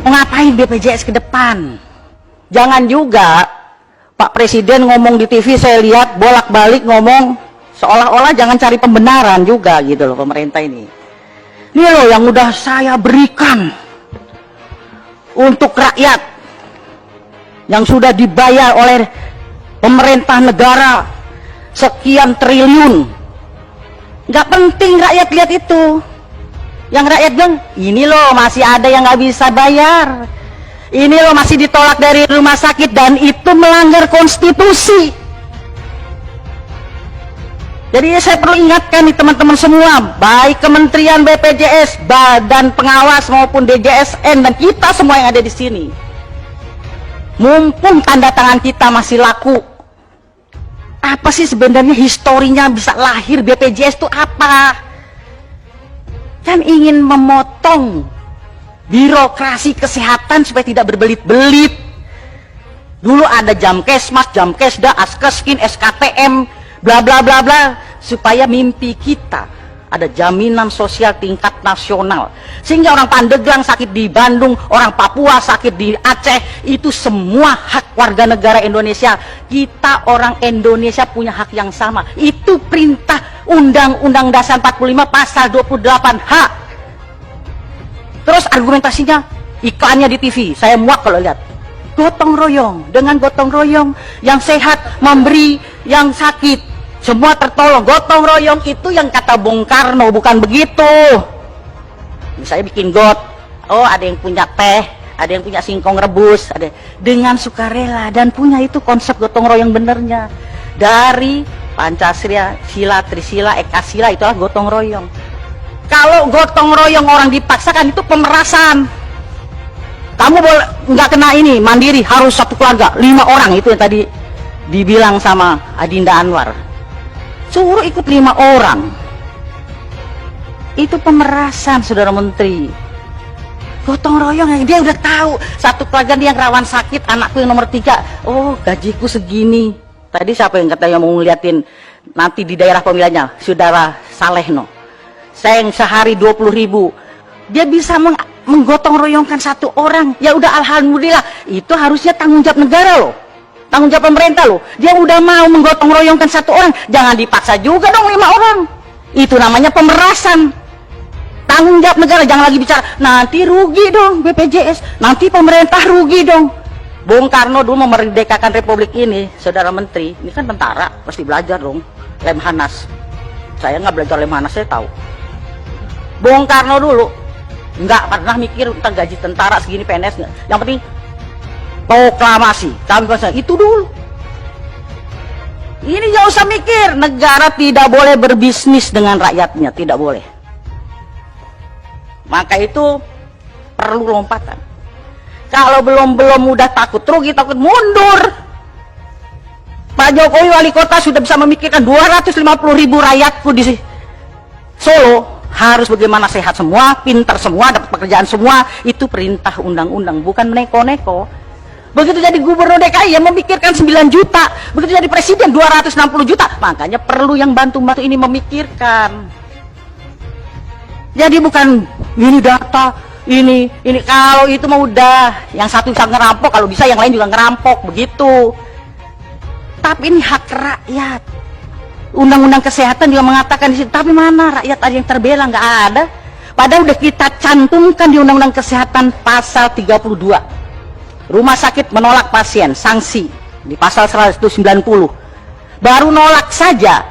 ngapain BPJS ke depan? Jangan juga Pak Presiden ngomong di TV, saya lihat bolak-balik ngomong seolah-olah jangan cari pembenaran juga gitu loh pemerintah ini. Ini loh yang udah saya berikan untuk rakyat, yang sudah dibayar oleh pemerintah negara sekian triliun. Nggak penting rakyat lihat itu. Yang rakyat bilang, ini loh masih ada yang nggak bisa bayar, ini loh masih ditolak dari rumah sakit, dan itu melanggar konstitusi. Jadi saya perlu ingatkan nih teman-teman semua, baik Kementerian BPJS, Badan Pengawas maupun DJSN, dan kita semua yang ada di sini. Mumpung tanda tangan kita masih laku, apa sih sebenarnya historinya bisa lahir BPJS itu apa? Kan ingin memotong birokrasi kesehatan supaya tidak berbelit-belit. Dulu ada Jamkesmas, Jamkesda, Askeskin, SKTM, bla bla bla bla, supaya mimpi kita ada jaminan sosial tingkat nasional, sehingga orang Pandeglang sakit di Bandung, orang Papua sakit di Aceh, itu semua hak warga negara Indonesia. Kita orang Indonesia punya hak yang sama. Itu perintah Undang-Undang Dasar 45 pasal 28H. Terus argumentasinya, iklannya di TV, saya muak kalau lihat gotong royong. Dengan gotong royong, yang sehat memberi yang sakit, semua tertolong. Gotong royong itu yang kata Bung Karno, bukan begitu. Saya bikin got, oh ada yang punya teh, ada yang punya singkong rebus, ada dengan sukarela, dan punya itu konsep gotong royong benernya dari Pancasila, Sila, Trisila, Ekasila, itulah gotong royong. Kalau gotong royong orang dipaksakan itu pemerasan. Kamu boleh nggak kena ini mandiri, harus satu keluarga 5 orang, itu yang tadi dibilang sama Adinda Anwar. Suruh ikut 5 orang, itu pemerasan, saudara menteri. Gotong royong yang dia udah tahu satu keluarga dia yang rawan sakit, anakku yang nomor 3, oh gajiku segini. Tadi siapa yang katanya mau ngeliatin nanti di daerah pemilihannya, saudara Salehno, saya yang sehari 20.000, dia bisa menggotong royongkan satu orang. Ya udah, alhamdulillah, itu harusnya tanggung jawab negara loh, tanggung jawab pemerintah loh. Dia udah mau menggotong royongkan satu orang, jangan dipaksa juga dong 5 orang. Itu namanya pemerasan. Tanggung jawab negara, jangan lagi bicara nanti rugi dong BPJS, nanti pemerintah rugi dong. Bung Karno dulu memerdekakan republik ini, saudara menteri, ini kan tentara, pasti belajar dong Lemhanas. Saya nggak belajar Lemhanas, saya tahu. Bung Karno dulu nggak pernah mikir tentang gaji tentara segini, PNS nggak. Yang penting proklamasi, kami pasang itu dulu. Ini nggak usah mikir, negara tidak boleh berbisnis dengan rakyatnya, tidak boleh. Maka itu perlu lompatan. Kalau belum udah takut rugi, takut mundur. Pak Jokowi wali kota sudah bisa memikirkan 250.000 rakyatku di Solo harus bagaimana sehat semua, pintar semua, dapat pekerjaan semua. Itu perintah undang-undang, bukan neko-neko. Begitu jadi gubernur DKI yang memikirkan 9 juta, begitu jadi presiden 260 juta. Makanya perlu yang bantu-bantu ini memikirkan. Jadi bukan ini data, ini kalau itu mah udah yang satu bisa ngerampok, kalau bisa yang lain juga ngerampok, begitu. Tapi ini hak rakyat. Undang-undang kesehatan juga mengatakan di situ, tapi mana rakyat ada yang terbela? Nggak ada. Padahal udah kita cantumkan di Undang-Undang Kesehatan pasal 32. Rumah sakit menolak pasien, sanksi di pasal 190. Baru nolak saja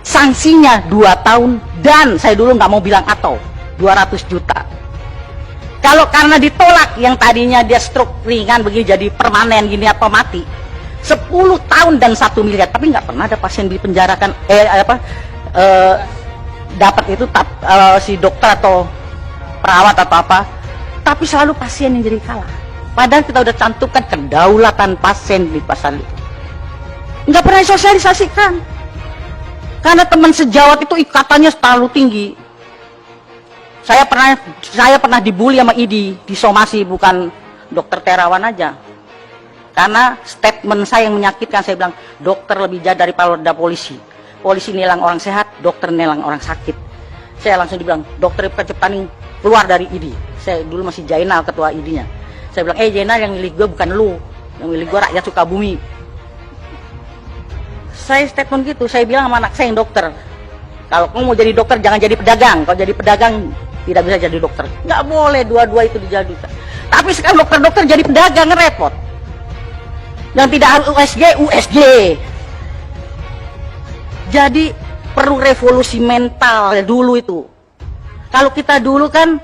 sanksinya 2 tahun, dan saya dulu nggak mau bilang atau 200 juta. Kalau karena ditolak yang tadinya dia stroke ringan begini jadi permanen gini apa mati, 10 tahun dan 1 miliar. Tapi nggak pernah ada pasien dipenjarakan dapat itu si dokter atau perawat atau apa, tapi selalu pasien yang jadi kalah. Padahal kita udah cantumkan kedaulatan pasien di pasal itu, nggak pernah disosialisasikan. Karena teman sejawat itu ikatannya terlalu tinggi. Saya pernah dibully sama ID di somasi, bukan dokter Terawan aja. Karena statement saya yang menyakitkan, saya bilang dokter lebih jahat daripada polisi. Polisi nilang orang sehat, dokter nilang orang sakit. Saya langsung dibilang dokter Cepaning keluar dari ID. Saya dulu masih Jainal ketua ID-nya. Saya bilang, Jena, yang milih gue bukan lu, yang milih gue rakyat Sukabumi. Saya statement gitu, saya bilang sama anak saya yang dokter, kalau kamu mau jadi dokter jangan jadi pedagang. Kalau jadi pedagang tidak bisa jadi dokter. Nggak boleh dua-dua itu dijadikan. Tapi sekarang dokter-dokter jadi pedagang, repot. Yang tidak harus USG, USG. Jadi perlu revolusi mental dulu itu. Kalau kita dulu kan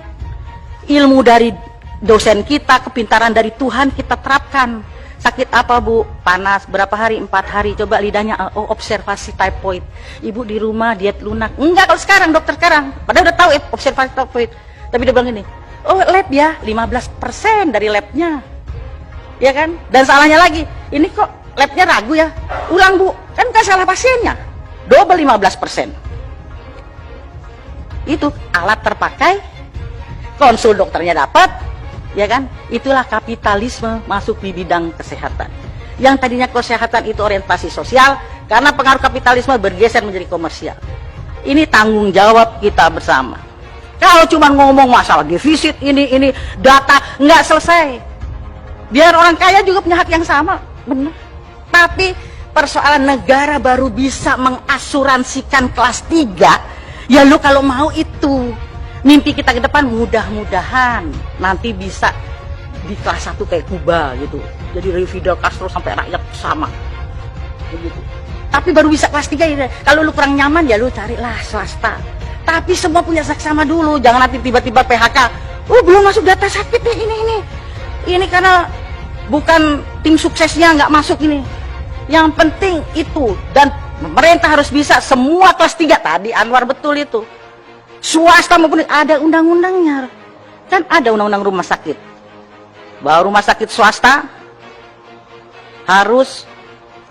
ilmu dari dosen kita, kepintaran dari Tuhan kita terapkan. Sakit apa Bu? Panas, berapa hari? 4 hari. Coba lidahnya, oh observasi typhoid. Ibu di rumah diet lunak. Enggak kalau sekarang, dokter sekarang. Padahal udah tahu observasi typhoid. Tapi dia bilang gini, oh lab ya, 15% dari labnya. Ya kan? Dan salahnya lagi, ini kok labnya ragu ya? Ulang Bu, kan gak salah pasiennya. Double 15%. Itu alat terpakai, konsul dokternya dapat, ya kan? Itulah kapitalisme masuk di bidang kesehatan. Yang tadinya kesehatan itu orientasi sosial, karena pengaruh kapitalisme bergeser menjadi komersial. Ini tanggung jawab kita bersama. Kalau cuma ngomong masalah defisit ini data nggak selesai. Biar orang kaya juga punya hak yang sama, benar. Tapi persoalan negara baru bisa mengasuransikan kelas 3, ya lu kalau mau itu. Mimpi kita ke depan mudah-mudahan nanti bisa di kelas 1 kayak Kuba gitu. Jadi dari Fidel Castro sampai rakyat sama. Begitu. Tapi baru bisa kelas 3 ya. Kalau lu kurang nyaman ya lu carilah swasta. Tapi semua punya saksama dulu, jangan nanti tiba-tiba PHK. Oh, belum masuk data sakit nih ini. Ini karena bukan tim suksesnya nggak masuk ini. Yang penting itu, dan pemerintah harus bisa semua kelas 3 tadi Anwar betul itu. Swasta maupun ada undang-undangnya, kan ada undang-undang rumah sakit. Bahwa rumah sakit swasta harus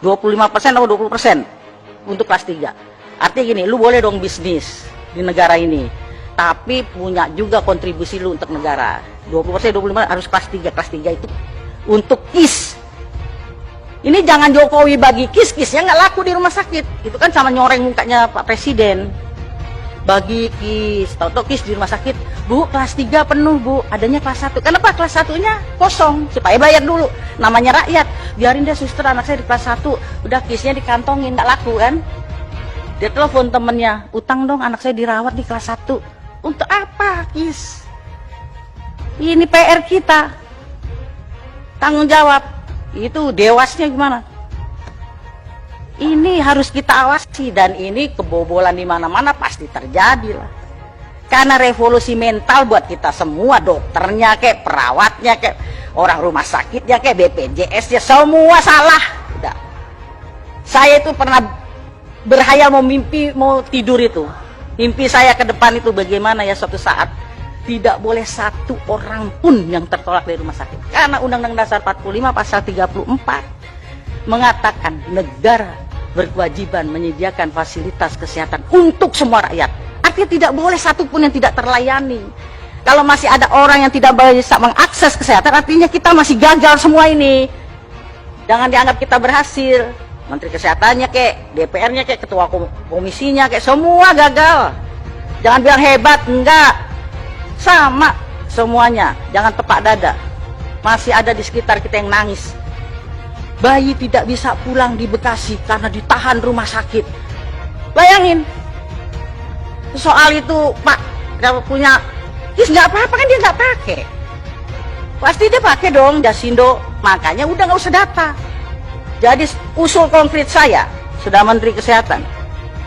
25% atau 20% untuk kelas 3. Artinya gini, lu boleh dong bisnis di negara ini, tapi punya juga kontribusi lu untuk negara. 20%, 25% harus kelas 3. Kelas 3 itu untuk KIS. Ini jangan Jokowi bagi KIS-KISnya nggak laku di rumah sakit. Itu kan sama nyoreng mukanya Pak Presiden. Bagi KIS, tahu KIS di rumah sakit, Bu, kelas 3 penuh Bu, adanya kelas 1. Kenapa kelas 1-nya kosong? Supaya bayar dulu, namanya rakyat. Biarin deh suster, anak saya di kelas 1, udah KIS-nya dikantongin, nggak laku kan? Dia telepon temennya, utang dong anak saya dirawat di kelas 1. Untuk apa KIS? Ini PR kita, tanggung jawab. Itu dewasnya gimana? Ini harus kita awasi, dan ini kebobolan di mana-mana pasti terjadi lah. Karena revolusi mental buat kita semua, dokternya kayak perawatnya kayak orang rumah sakitnya kayak BPJS-nya semua salah. Udah. Saya itu pernah berhayal mau mimpi mau tidur itu. Mimpi saya ke depan itu bagaimana ya suatu saat tidak boleh satu orang pun yang tertolak dari rumah sakit. Karena Undang-Undang Dasar 45 pasal 34 mengatakan negara berkewajiban menyediakan fasilitas kesehatan untuk semua rakyat. Artinya tidak boleh satu pun yang tidak terlayani. Kalau masih ada orang yang tidak bisa mengakses kesehatan, artinya kita masih gagal semua ini. Jangan dianggap kita berhasil. Menteri Kesehatannya kayak, DPR-nya kayak, ketua komisinya kayak, semua gagal. Jangan bilang hebat, enggak. Sama semuanya, jangan tepak dada. Masih ada di sekitar kita yang nangis. Bayi tidak bisa pulang di Bekasi karena ditahan rumah sakit. Bayangin. Soal itu, Pak, kalau punya KIS nggak apa-apa kan dia nggak pakai. Pasti dia pakai dong Jasindo. Makanya udah nggak usah data. Jadi usul konkret saya, sudah Menteri Kesehatan,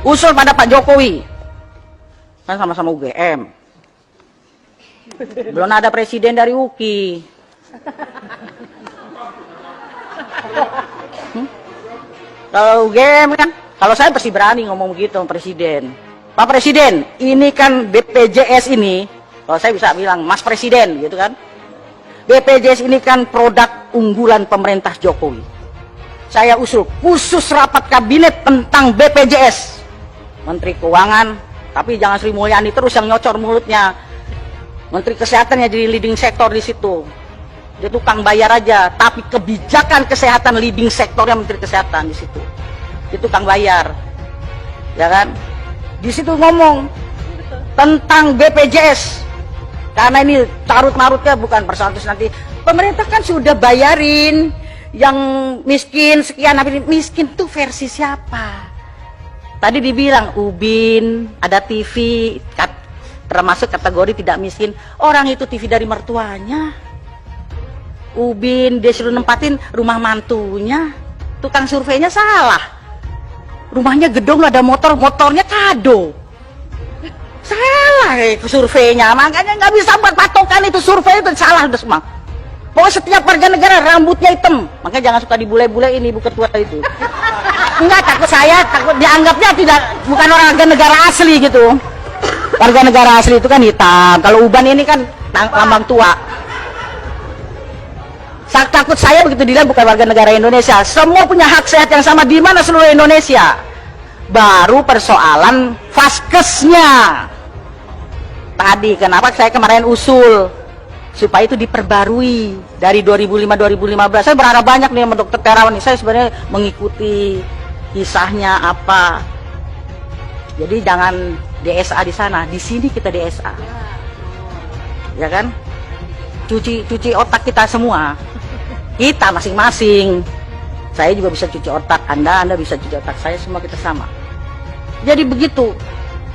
usul pada Pak Jokowi. Kan sama-sama UGM. Belum ada presiden dari UKI. Kalau UGM kan, kalau saya pasti berani ngomong begitu sama Presiden. Pak Presiden, ini kan BPJS ini, kalau saya bisa bilang Mas Presiden gitu kan. BPJS ini kan produk unggulan pemerintah Jokowi. Saya usul khusus rapat kabinet tentang BPJS. Menteri Keuangan, tapi jangan Sri Mulyani terus yang nyocor mulutnya. Menteri Kesehatannya jadi leading sektor di situ. Dia tukang bayar aja, tapi kebijakan kesehatan leading sektornya Menteri Kesehatan di situ. Dia tukang bayar, ya kan? Di situ ngomong tentang BPJS. Karena ini carut-marutnya bukan persoalan terus nanti. Pemerintah kan sudah bayarin yang miskin sekian, tapi miskin tuh versi siapa? Tadi dibilang Ubin, ada TV, termasuk kategori tidak miskin. Orang itu TV dari mertuanya. Ubin, dia suruh nempatin rumah mantunya. Tukang surveinya salah. Rumahnya gedung, ada motor, motornya kado. Salah surveinya, makanya nggak bisa buat patokan itu survei itu salah udah semua. Pokoknya setiap warga negara rambutnya hitam, makanya jangan suka dibule-bule ini ibu ketua itu. Enggak, takut dianggapnya bukan warga negara asli gitu. Warga negara asli itu kan hitam, kalau uban ini kan lambang tua. Takut saya begitu dilihat bukan warga negara Indonesia. Semua punya hak sehat yang sama di mana seluruh Indonesia. Baru persoalan vaskesnya. Tadi kenapa saya kemarin usul supaya itu diperbarui dari 2005-2015. Saya berharap banyak nih sama Dokter Terawan. Saya sebenarnya mengikuti kisahnya apa. Jadi jangan DSA di sana, di sini kita DSA. Ya kan? Cuci otak kita semua. Kita masing-masing. Saya juga bisa cuci otak, Anda bisa cuci otak, saya semua kita sama. Jadi begitu.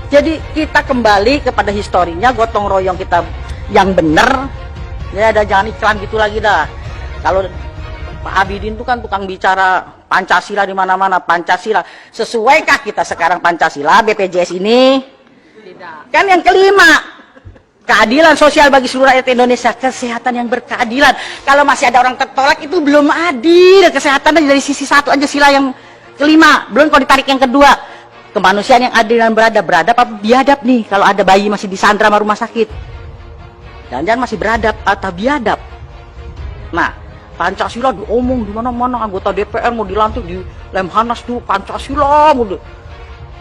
Jadi kita kembali kepada historinya, gotong royong kita yang benar. Ya ada jangan iklan gitu lagi dah. Kalau Pak Abidin itu kan tukang bicara Pancasila di mana-mana, Pancasila. Sesuaikah kita sekarang Pancasila BPJS ini? Tidak. Kan yang kelima, keadilan sosial bagi seluruh rakyat Indonesia, kesehatan yang berkeadilan. Kalau masih ada orang tertolak itu belum adil. Kesehatan dari sisi satu aja sila yang kelima, belum kalau ditarik yang kedua. Kemanusiaan yang adil dan beradab apa biadab nih? Kalau ada bayi masih disandra sama rumah sakit, jangan-jangan masih beradab atau biadab. Nah, Pancasila diomong di mana-mana, anggota DPR mau dilantik di Lemhanas tuh Pancasila,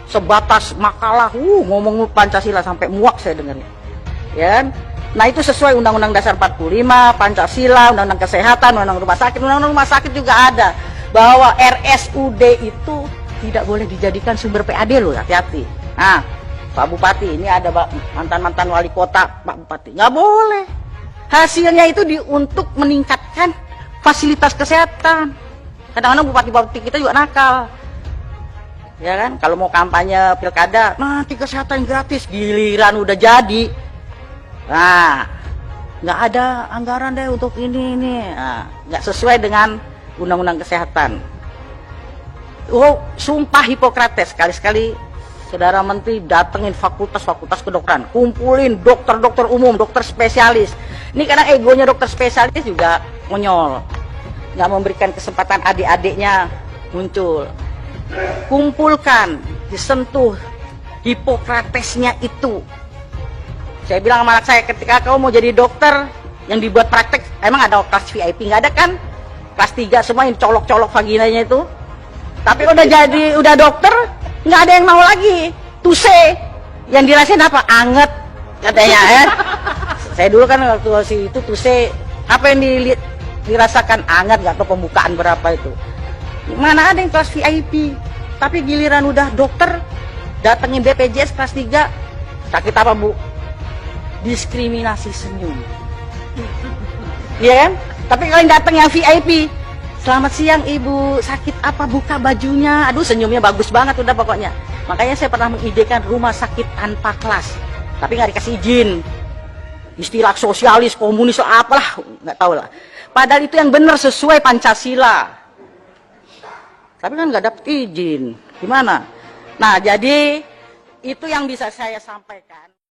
sebatas makalah, ngomong Pancasila sampai muak saya dengarnya. Ya kan? Nah itu sesuai Undang-Undang Dasar 45, Pancasila, Undang-Undang Kesehatan, Undang-Undang Rumah Sakit. Undang-Undang Rumah Sakit juga ada bahwa RSUD itu tidak boleh dijadikan sumber PAD loh, hati-hati. Nah, Pak Bupati, ini ada mantan-mantan wali kota, Pak Bupati, nggak boleh. Hasilnya itu untuk meningkatkan fasilitas kesehatan. Kadang-kadang bupati-bupati kita juga nakal. Ya kan, kalau mau kampanye pilkada, nanti kesehatan gratis, giliran udah jadi. Nah, nggak ada anggaran deh untuk ini. Nah, nggak sesuai dengan Undang-Undang Kesehatan. Oh, sumpah Hipokrates, sekali-sekali Saudara Menteri datengin fakultas-fakultas kedokteran, kumpulin dokter-dokter umum, dokter spesialis. Ini karena egonya dokter spesialis juga monyol, nggak memberikan kesempatan adik-adiknya muncul. Kumpulkan, disentuh Hipokratesnya itu. Saya bilang sama anak saya, ketika kamu mau jadi dokter yang dibuat praktek, emang ada kelas VIP? Nggak ada kan? Kelas 3 semua yang colok-colok vaginanya itu. Tapi udah dokter, nggak ada yang mau lagi. Tuse, yang dirasain apa? Anget, katanya ya. Saya dulu kan waktu itu tuse, apa yang dirasakan anget, nggak tahu pembukaan berapa itu. Mana ada yang kelas VIP? Tapi giliran udah dokter, datengin BPJS kelas 3, sakit apa Bu? Diskriminasi senyum. Iya kan? Tapi kalau yang datang yang VIP, selamat siang Ibu, sakit apa, buka bajunya. Aduh senyumnya bagus banget udah pokoknya. Makanya saya pernah mengidekan rumah sakit tanpa kelas. Tapi nggak dikasih izin. Istilah sosialis, komunis, apalah, nggak tahu lah. Padahal itu yang benar sesuai Pancasila. Tapi kan nggak dapet izin. Gimana? Nah jadi itu yang bisa saya sampaikan.